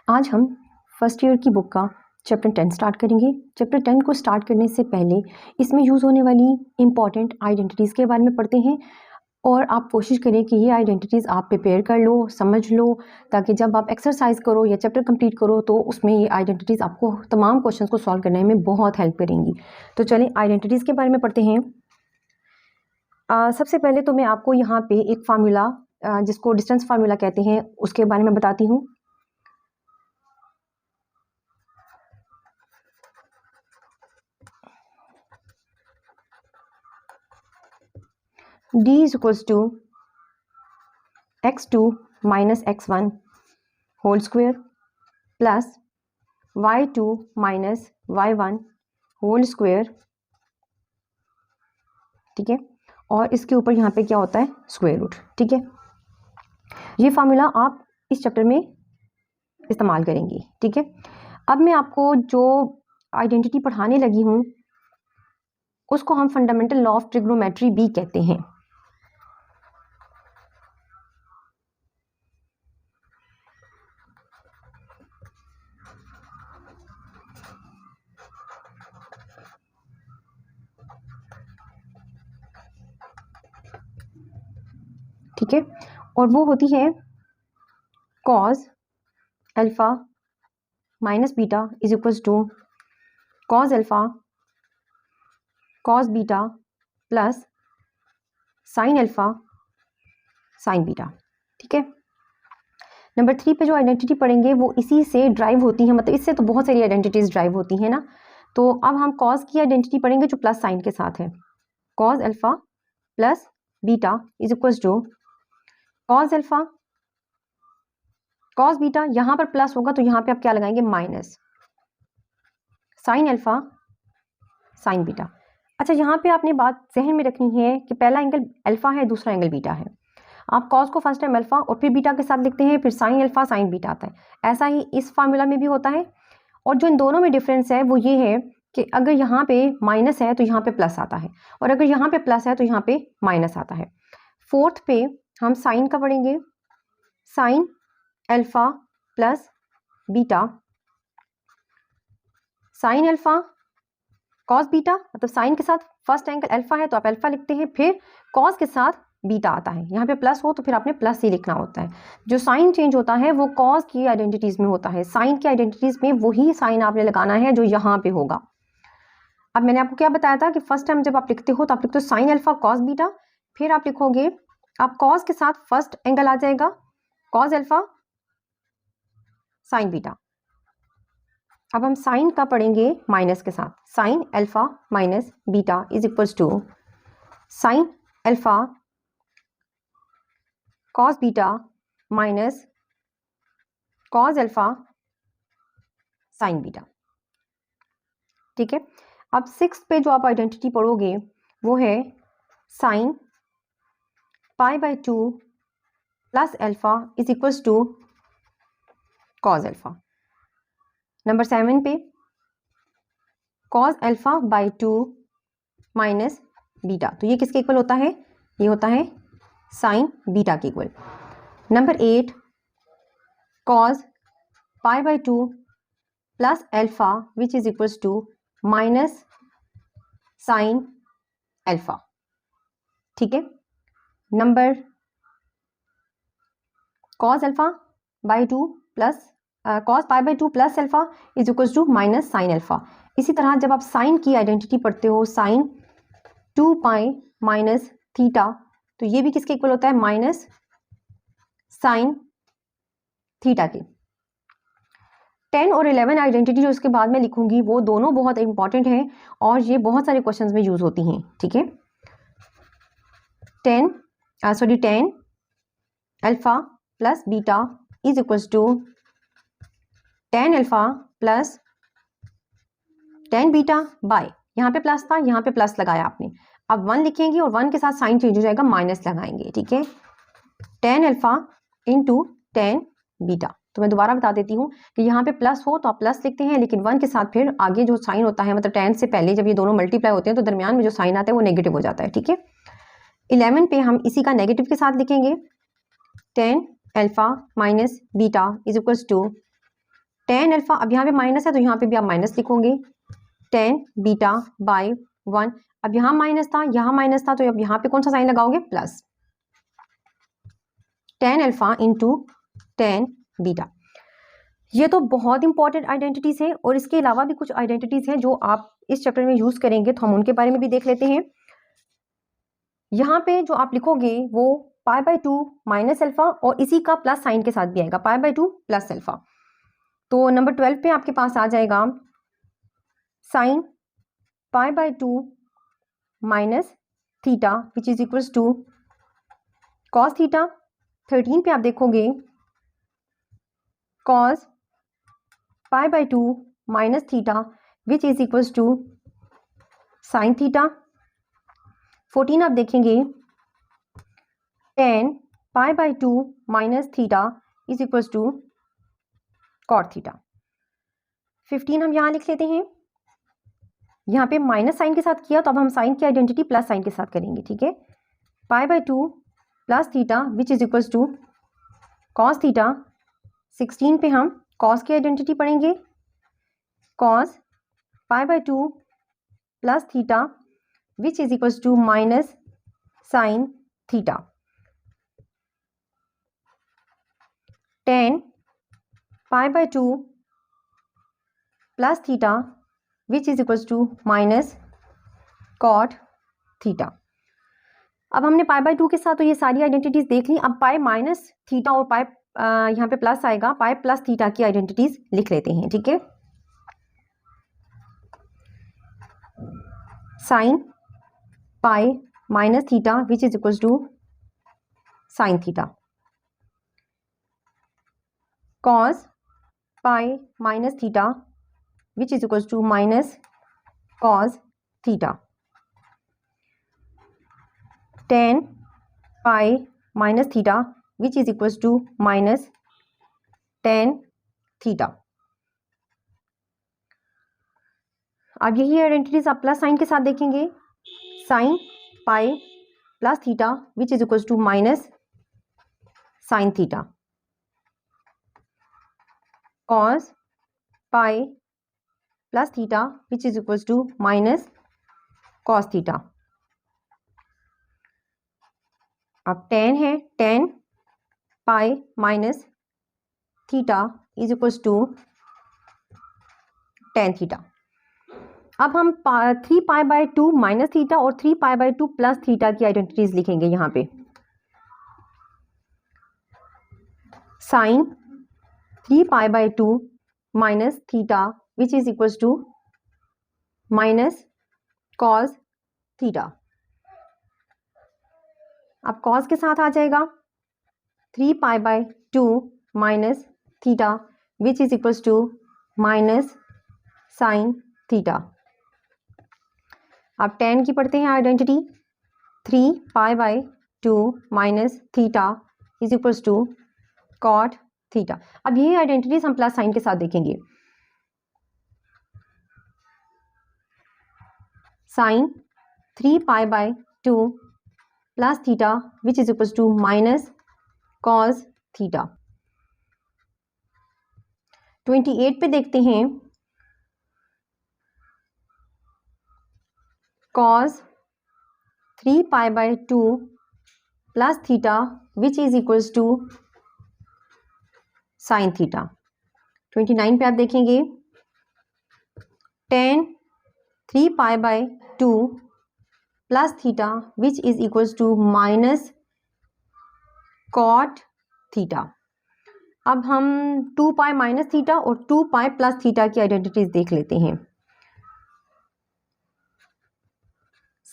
आज हम first year की बुक का चैप्टर 10 स्टार्ट करेंगे। चैप्टर 10 को स्टार्ट करने से पहले इसमें यूज़ होने वाली इम्पॉर्टेंट आइडेंटिटीज़ के बारे में पढ़ते हैं और आप कोशिश करें कि ये आइडेंटिटीज़ आप प्रिपेयर कर लो, समझ लो, ताकि जब आप एक्सरसाइज करो या चैप्टर कंप्लीट करो तो उसमें ये आइडेंटिटीज़ आपको तमाम क्वेश्चंस को सॉल्व करने में बहुत हेल्प करेंगी। तो चलें आइडेंटिटीज़ के बारे में पढ़ते हैं। सबसे पहले तो मैं आपको यहाँ पे एक फार्मूला जिसको डिस्टेंस फार्मूला कहते हैं उसके बारे में बताती हूँ। D is equals to x2 minus x1 whole square plus y2 minus y1 whole square, ठीक है। और इसके ऊपर यहाँ पे क्या होता है, स्क्वायर रूट, ठीक है। ये फार्मूला आप इस चैप्टर में इस्तेमाल करेंगे, ठीक है। अब मैं आपको जो आइडेंटिटी पढ़ाने लगी हूँ उसको हम फंडामेंटल लॉ ऑफ ट्रिग्नोमेट्री भी कहते हैं। ठीक है, और वो होती है cos alpha minus beta is equals to cos alpha cos beta plus sine alpha sine beta, ठीक है। नंबर 3 पे जो आइडेंटिटी पढ़ेंगे वो इसी से ड्राइव होती है, मतलब इससे तो बहुत सारी आइडेंटिटीज ड्राइव होती हैं ना। तो अब हम कॉज की आइडेंटिटी पढ़ेंगे जो प्लस साइन के साथ है। Cos alpha plus beta is equals to cos alpha cos beta, यहाँ पर प्लस होगा तो यहाँ पे आप क्या लगाएंगे, minus sine alpha sine beta. अच्छा, यहाँ पे आपने बात जहन में रखनी है कि पहला एंगल अल्फा है, दूसरा एंगल बीटा है। आप कॉस को फर्स्ट टाइम अल्फा और फिर बीटा के साथ लिखते हैं, फिर साइन अल्फा साइन बीटा आता है। ऐसा ही इस फार्मूला में भी होता है। और जो इन दोनों में डिफरेंस है वो ये है कि अगर यहाँ पे माइनस है तो यहाँ पे प्लस आता है, और अगर यहाँ पे प्लस है तो यहाँ पे माइनस आता है। फोर्थ पे हम साइन का पढ़ेंगे, sine alpha plus beta sine alpha cos beta, मतलब साइन के साथ फर्स्ट एंगल अल्फा है तो आप अल्फा लिखते हैं, फिर कॉस के साथ बीटा आता है। यहाँ पे प्लस हो तो फिर आपने प्लस ही लिखना होता है। जो साइन चेंज होता है वो कॉस की आइडेंटिटीज में होता है, साइन की आइडेंटिटीज में वही साइन आपने लगाना है जो यहाँ पे होगा। अब मैंने आपको क्या बताया था कि फर्स्ट टाइम जब आप लिखते हो तो आप लिखते हो साइन अल्फा कॉस बीटा, फिर आप लिखोगे, आप कॉस के साथ फर्स्ट एंगल आ जाएगा कॉस अल्फा साइन बीटा। अब हम साइन का पढ़ेंगे माइनस के साथ, sine alpha minus beta is equals to sine alpha cos beta minus cos alpha sine beta, ठीक है। अब 6 पे जो आप आइडेंटिटी पढ़ोगे वो है sine pi by 2 plus alpha is equals to cos alpha. Number 7 पे cos alpha by 2 minus beta, तो ये किसके इक्वल होता है, ये होता है साइन बीटा के equal. Number 8 cos pi by 2 plus alpha which is equals to minus sine alpha, ठीक है। Number cos alpha by 2 plus cos pi by 2 plus alpha is equals to minus sine alpha. इसी तरह जब आप sign की identity पढ़ते हो, sign 2 pi minus theta, तो ये भी किसके इक्वल होता है, माइनस साइन थीटा के। 10 और 11 आइडेंटिटी जो इसके बाद में लिखूंगी वो दोनों बहुत इंपॉर्टेंट हैं और ये बहुत सारे क्वेश्चंस में यूज होती हैं, ठीक है। 10 alpha plus beta is equals to 10 alpha plus 10 beta by, यहाँ पे प्लस था, यहाँ पे प्लस लगाया आपने, अब 1 लिखेंगे और 1 के साथ साइन चेंज हो जाएगा, माइनस लगाएंगे, ठीक है। 10 अल्फा इंटू 10 बीटा। तो मैं दोबारा बता देती हूँ कि यहाँ पे प्लस हो तो आप प्लस लिखते हैं, लेकिन 1 के साथ फिर आगे जो साइन होता है, मतलब 10 से पहले जब ये दोनों मल्टीप्लाई होते हैं तो दरमियान में जो साइन आता है वो नेगेटिव हो जाता है, ठीक है। 11 पे हम इसी का नेगेटिव के साथ लिखेंगे, 10 alpha minus beta is equals to tan alpha, अब यहाँ पे माइनस है तो यहाँ पे भी आप माइनस लिखोगे, टेन बीटा बाय 1। अब यहाँ माइनस था, यहाँ माइनस था, तो अब यहाँ पे कौन सा साइन लगाओगे, plus, tan alpha into tan beta. ये तो बहुत इंपॉर्टेंट आइडेंटिटीज है, और इसके अलावा भी कुछ आइडेंटिटीज हैं जो आप इस चैप्टर में यूज करेंगे, तो हम उनके बारे में भी देख लेते हैं। यहाँ पे जो आप लिखोगे वो पाई बाय 2 माइनस अल्फा, और इसी का प्लस साइन के साथ भी आएगा, पाई बाय 2 प्लस अल्फा। तो नंबर 12 पे आपके पास आ जाएगा sine pi by 2 minus theta which is equals to cos theta. 13 पे आप देखोगे cos pi by 2 minus theta which is equals to sine theta. 14 आप देखेंगे tan pi by 2 minus theta is equals to cot theta. 15 हम यहाँ लिख लेते हैं, यहाँ पे माइनस साइन के साथ किया तो अब हम साइन की आइडेंटिटी प्लस साइन के साथ करेंगे, ठीक है। Pi by 2 plus theta which is equals to cos theta. 16 पे हम कॉस की आइडेंटिटी पढ़ेंगे, cos pi by 2 plus theta which is equals to minus sine theta. 10 pi by 2 plus theta which is equals to minus cot theta. अब हमने पाई by 2 के साथ तो ये सारी आइडेंटिटीज देख ली। अब पाई माइनस थीटा और पाई यहाँ पे प्लस आएगा, पाई प्लस थीटा की आइडेंटिटीज लिख लेते हैं, ठीक है। Sine pi minus theta which is equals to sine theta. Cos pi minus theta which is equals to minus cos theta. Tan pi minus theta which is equals to minus tan theta. अब यही identities आप plus sine के साथ देखेंगे, sine pi plus theta which is equals to minus sine theta. Cos pi plus theta which is equals to minus cos theta. अब tan है, tan pi minus theta is equals to tan theta. अब हम 3 pi by 2 minus theta और 3 pi by 2 plus theta की identities लिखेंगे यहाँ पे। Sine 3 pi by 2 minus theta which is equals to minus cos theta. अब cos के साथ आ जाएगा 3 pi by 2 minus theta which is equals to minus sine theta. अब 10 की पढ़ते हैं identity, 3 pi by 2 minus theta is equals to cot theta. अब यही आइडेंटिटीज हम प्लस साइन के साथ देखेंगे। Sine 3 pi by 2 plus theta which is equals to minus cos theta. 28 पे देखते हैं cos 3 pi by 2 plus theta which is equals to sine theta. 29 पे आप देखेंगे tan 3 pi by 2 plus theta which is equals to minus cot theta. अब हम 2 pi minus theta और 2 pi plus theta की आइडेंटिटीज देख लेते हैं।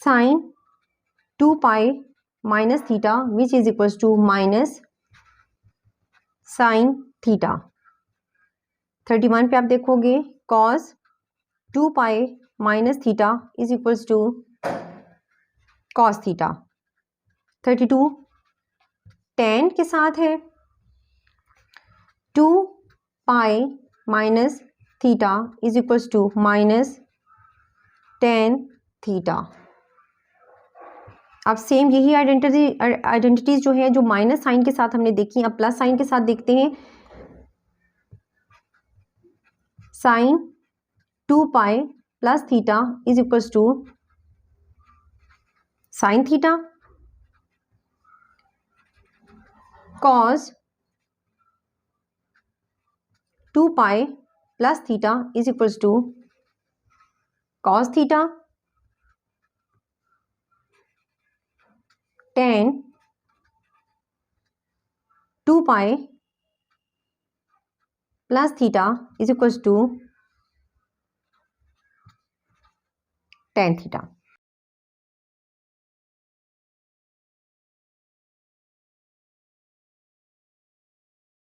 Sine 2 pi minus theta which is equals to minus sine theta. 31 पे आप देखोगे cos 2 pi minus theta is equals to cos theta. 32 10 के साथ है 2 pi minus theta is equals to minus tan theta. अब सेम यही आइडेंटिटीज जो है जो माइनस साइन के साथ हमने देखी, अब प्लस साइन के साथ देखते हैं। Sine 2 pi plus theta is equals to sine theta, cos 2 pi plus theta is equals to cos theta, tan 2 pi plus theta is equals to tan theta.